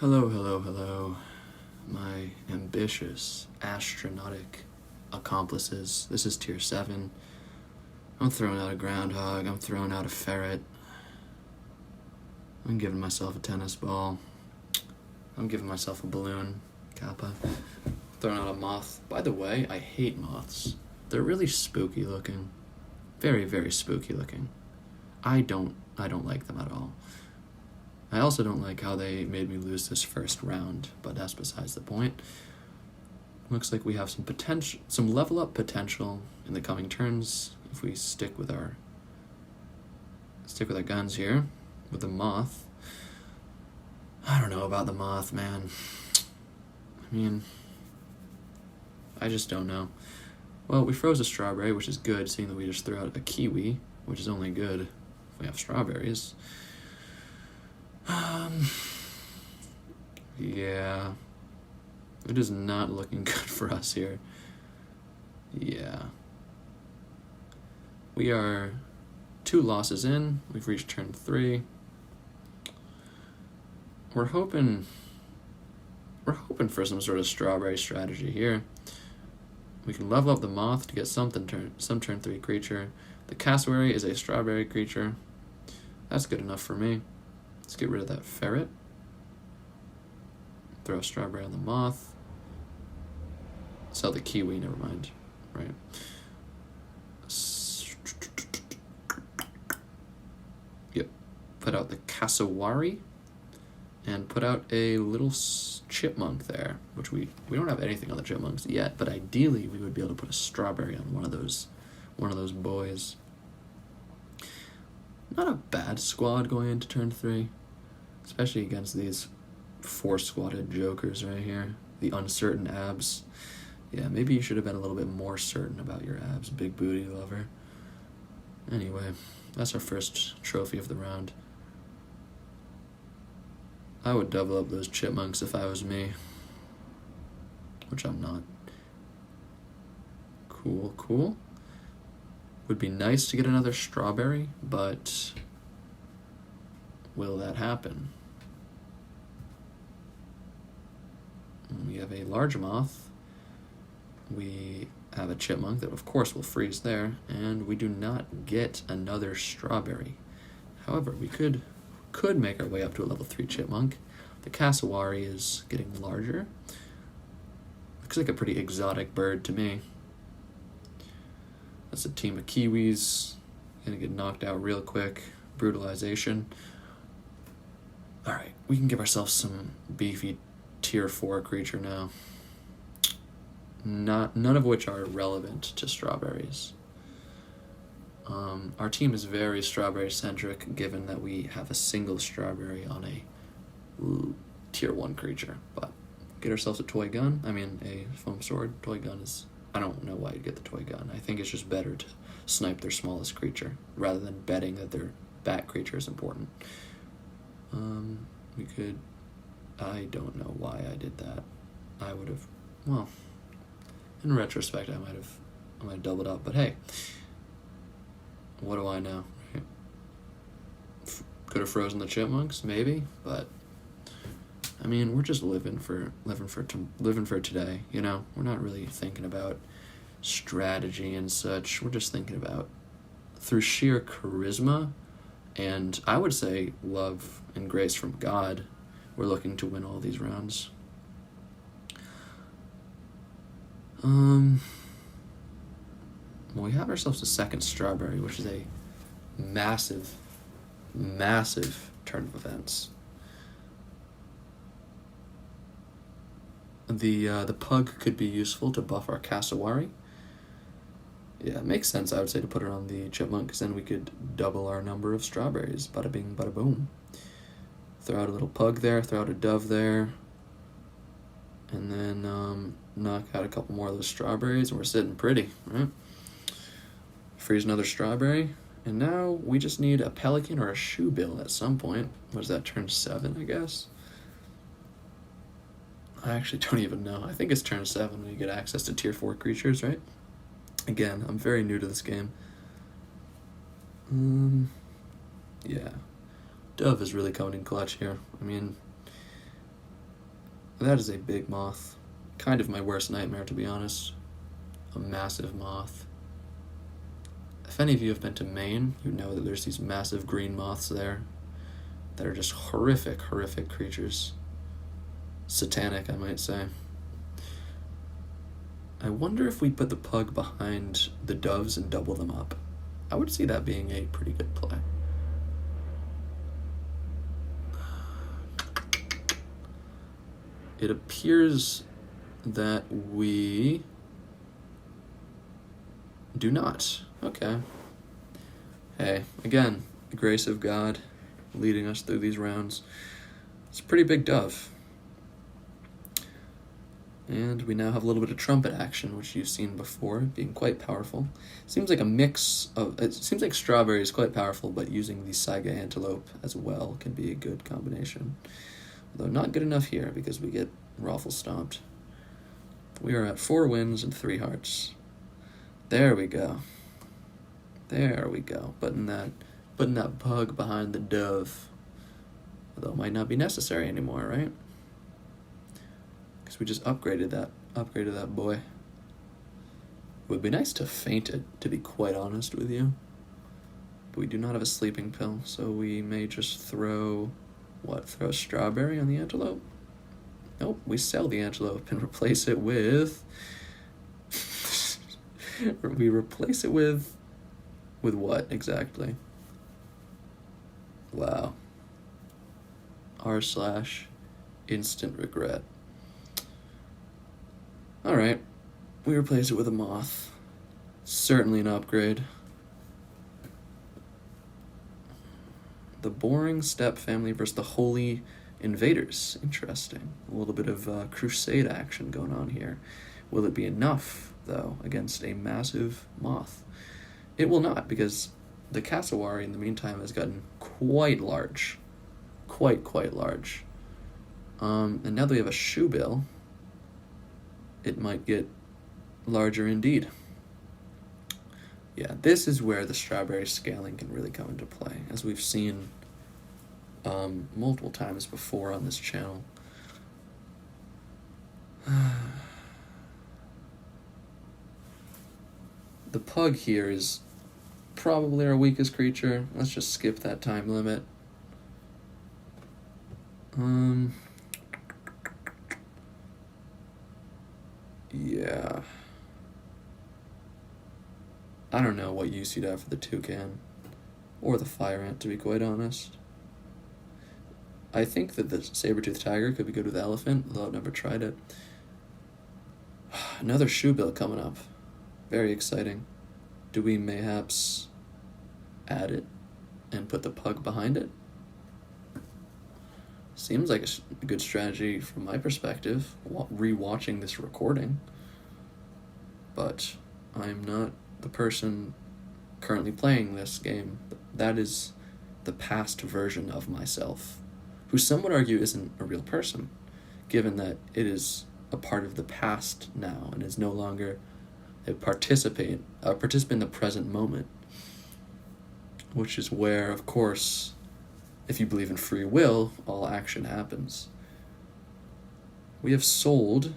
Hello, hello, hello, my ambitious astronautic accomplices. This is Tier 7. I'm throwing out a groundhog, I'm throwing out a ferret. I'm giving myself a tennis ball. I'm giving myself a balloon, kappa. Throwing out a moth. By the way, I hate moths. They're really spooky looking. Very, very spooky looking. I don't like them at all. I also don't like how they made me lose this first round, but that's besides the point. Looks like we have some level up potential in the coming turns if we stick with our guns here with the moth. I don't know about the moth, man. I mean, I just don't know. Well, we froze a strawberry, which is good, seeing that we just threw out a kiwi, which is only good if we have strawberries. Yeah. It is not looking good for us here. Yeah. We are 2 losses in. We've reached turn 3. We're hoping for some sort of strawberry strategy here. We can level up the moth to get some turn 3 creature. The cassowary is a strawberry creature. That's good enough for me. Let's get rid of that ferret. Throw a strawberry on the moth. Sell the kiwi, never mind. Right. Yep. Put out the cassowary. And put out a little chipmunk there, which we don't have anything on the chipmunks yet, but ideally we would be able to put a strawberry on one of those boys. Not a bad squad going into turn 3, especially against these 4-squatted jokers right here. The uncertain abs. Yeah, maybe you should have been a little bit more certain about your abs, big booty lover. Anyway, that's our first trophy of the round. I would double up those chipmunks if I was me. Which I'm not. Cool. Would be nice to get another strawberry, but will that happen? We have a large moth. We have a chipmunk that of course will freeze there, and we do not get another strawberry. However, we could make our way up to a level 3 chipmunk. The cassowary is getting larger. Looks like a pretty exotic bird to me. That's a team of kiwis. Gonna get knocked out real quick. Brutalization. Alright, we can give ourselves some beefy tier 4 creature now. None of which are relevant to strawberries. Our team is very strawberry-centric, given that we have a single strawberry on a tier 1 creature. But get ourselves a toy gun. I mean, a foam sword. Toy gun is... I don't know why you'd get the toy gun. I think it's just better to snipe their smallest creature, rather than betting that their bat creature is important. We could... I don't know why I did that. I would have... Well, in retrospect, I might have doubled up. But hey... What do I know? Could have frozen the chipmunks, maybe, but I mean, we're just living for today, you know. We're not really thinking about strategy and such. We're just thinking about through sheer charisma and I would say love and grace from God. We're looking to win all these rounds. Well, we have ourselves a second strawberry, which is a massive turn of events. The pug could be useful to buff our cassowary. Yeah, it makes sense, I would say, to put it on the chipmunk, because then we could double our number of strawberries. Bada bing, bada boom. Throw out a little pug there, throw out a dove there, and then knock out a couple more of those strawberries, and we're sitting pretty, right? Freeze another strawberry, and now we just need a pelican or a shoebill at some point. What is that, turn 7, I guess? I actually don't even know. I think it's turn 7 when you get access to tier 4 creatures, right? Again, I'm very new to this game. Yeah. Dove is really coming in clutch here. I mean, That is a big moth. Kind of my worst nightmare, to be honest. A massive moth. If any of you have been to Maine, you know that there's these massive green moths there that are just horrific, horrific creatures. Satanic, I might say. I wonder if we put the pug behind the doves and double them up. I would see that being a pretty good play. It appears that we do not. Okay. Hey, again, the grace of God leading us through these rounds. It's a pretty big dove. And we now have a little bit of trumpet action, which you've seen before, being quite powerful. Seems like a mix of... It seems like strawberry is quite powerful, but using the Saiga antelope as well can be a good combination. Although not good enough here, because we get raffle stomped. We are at 4 wins and 3 hearts. There we go. There we go. Putting that pug behind the dove. Although it might not be necessary anymore, right? Because we just upgraded that boy. It would be nice to feint it, to be quite honest with you. But we do not have a sleeping pill, so we may just throw a strawberry on the antelope? Nope, we sell the antelope and replace it with... we replace it with what, exactly? Wow. r/instant regret. Alright, we replace it with a moth. Certainly an upgrade. The boring steppe family versus the holy invaders. Interesting. A little bit of crusade action going on here. Will it be enough, though, against a massive moth? It will not, because the cassowary, in the meantime, has gotten quite large. Quite large. And now that we have a shoebill, it might get larger indeed. Yeah, this is where the strawberry scaling can really come into play, as we've seen multiple times before on this channel. The pug here is probably our weakest creature. Let's just skip that time limit. Yeah. I don't know what use you'd have for the toucan. Or the fire ant, to be quite honest. I think that the saber-toothed tiger could be good with elephant, though I've never tried it. Another shoebill coming up. Very exciting. Do we mayhaps add it and put the pug behind it? Seems like a good strategy from my perspective, re-watching this recording. But I'm not the person currently playing this game. That is the past version of myself, who some would argue isn't a real person, given that it is a part of the past now and is no longer a participant in the present moment, which is where, of course, if you believe in free will, all action happens. We have sold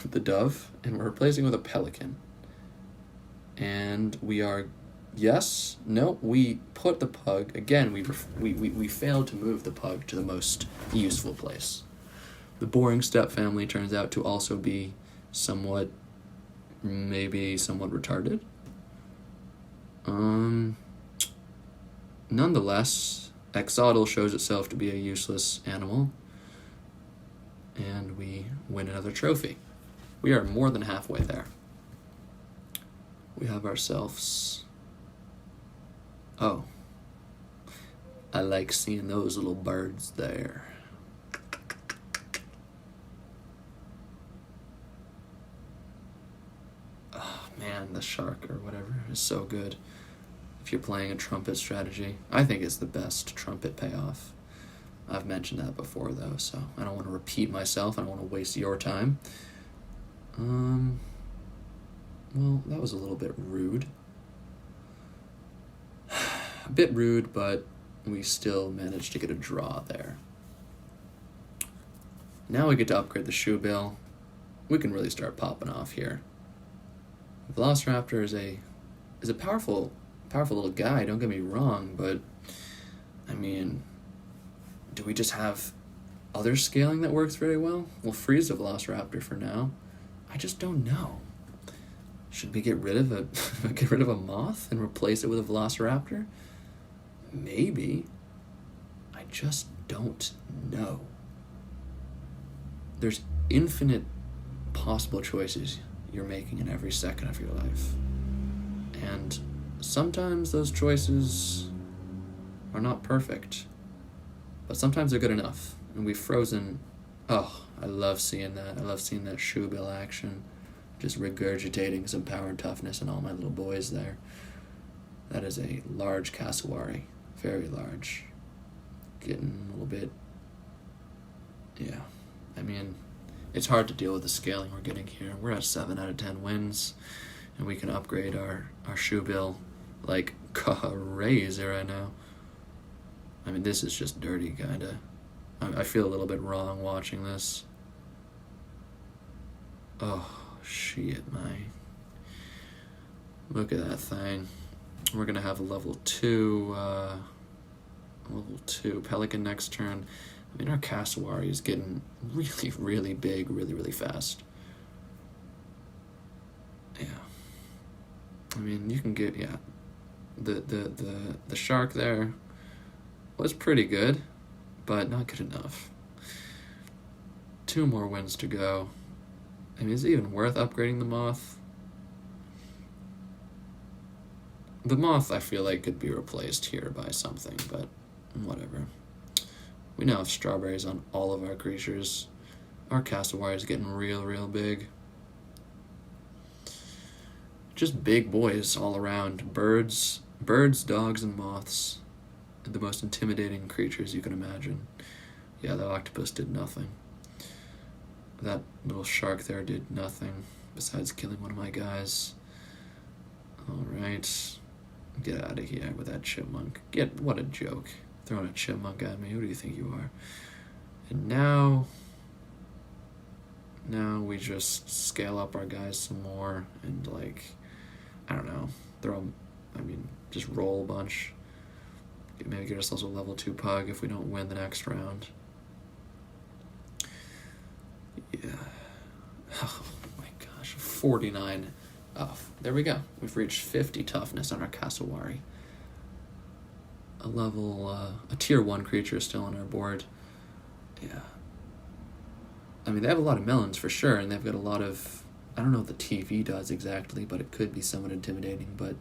the dove, and we're replacing it with a pelican. And we are... Yes? No? We put the pug... Again, we failed to move the pug to the most useful place. The boring steppe family turns out to also be maybe somewhat retarded. Nonetheless, Exodal shows itself to be a useless animal, and we win another trophy. We are more than halfway there. We have ourselves... Oh. I like seeing those little birds there. Oh, man, the shark or whatever is so good. If you're playing a trumpet strategy, I think it's the best trumpet payoff. I've mentioned that before, though, so I don't want to repeat myself. I don't want to waste your time. Well, that was a little bit rude. A bit rude, but we still managed to get a draw there. Now we get to upgrade the shoe bill. We can really start popping off here. Velociraptor is a powerful little guy, don't get me wrong, but I mean, do we just have other scaling that works very well? We'll freeze the Velociraptor for now. I just don't know. Should we get rid of a Moth and replace it with a Velociraptor? Maybe. I just don't know. There's infinite possible choices you're making in every second of your life. And sometimes those choices are not perfect, but sometimes they're good enough. And we've frozen. Oh, I love seeing that. I love seeing that shoe bill action. Just regurgitating some power and toughness in all my little boys there. That is a large cassowary. Very large. Getting a little bit. Yeah. I mean, it's hard to deal with the scaling we're getting here. We're at 7 out of 10 wins, and we can upgrade our shoe bill like crazy right now. I mean, this is just dirty, kinda. I feel a little bit wrong watching this. Oh, shit, man. Look at that thing. We're gonna have a level 2 Pelican next turn. I mean, our cassowary is getting really, really big, really, really fast. Yeah. I mean, you can get, yeah. The shark there was pretty good, but not good enough. 2 more wins to go. I mean, is it even worth upgrading the Moth? The Moth, I feel like, could be replaced here by something, but whatever. We now have strawberries on all of our creatures. Our cassowary is getting real, real big. Just big boys all around. Birds, dogs, and moths. The most intimidating creatures you can imagine. Yeah, that octopus did nothing. That little shark there did nothing besides killing one of my guys. Alright. Get out of here with that chipmunk. What a joke. Throwing a chipmunk at me. Who do you think you are? And now we just scale up our guys some more and, like, I don't know, just roll a bunch. Maybe get ourselves a level 2 pug if we don't win the next round. Yeah. Oh my gosh. 49. Oh, there we go. We've reached 50 toughness on our cassowary. A tier 1 creature is still on our board. Yeah. I mean, they have a lot of melons for sure, and they've got a lot of, I don't know what the TV does exactly, but it could be somewhat intimidating, but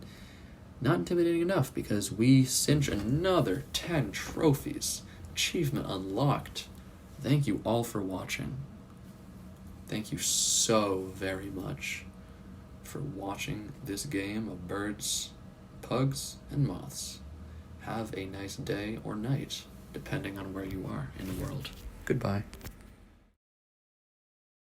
not intimidating enough because we cinch another 10 trophies. Achievement unlocked. Thank you all for watching. Thank you so very much for watching this game of birds, pugs, and moths. Have a nice day or night, depending on where you are in the world. Goodbye.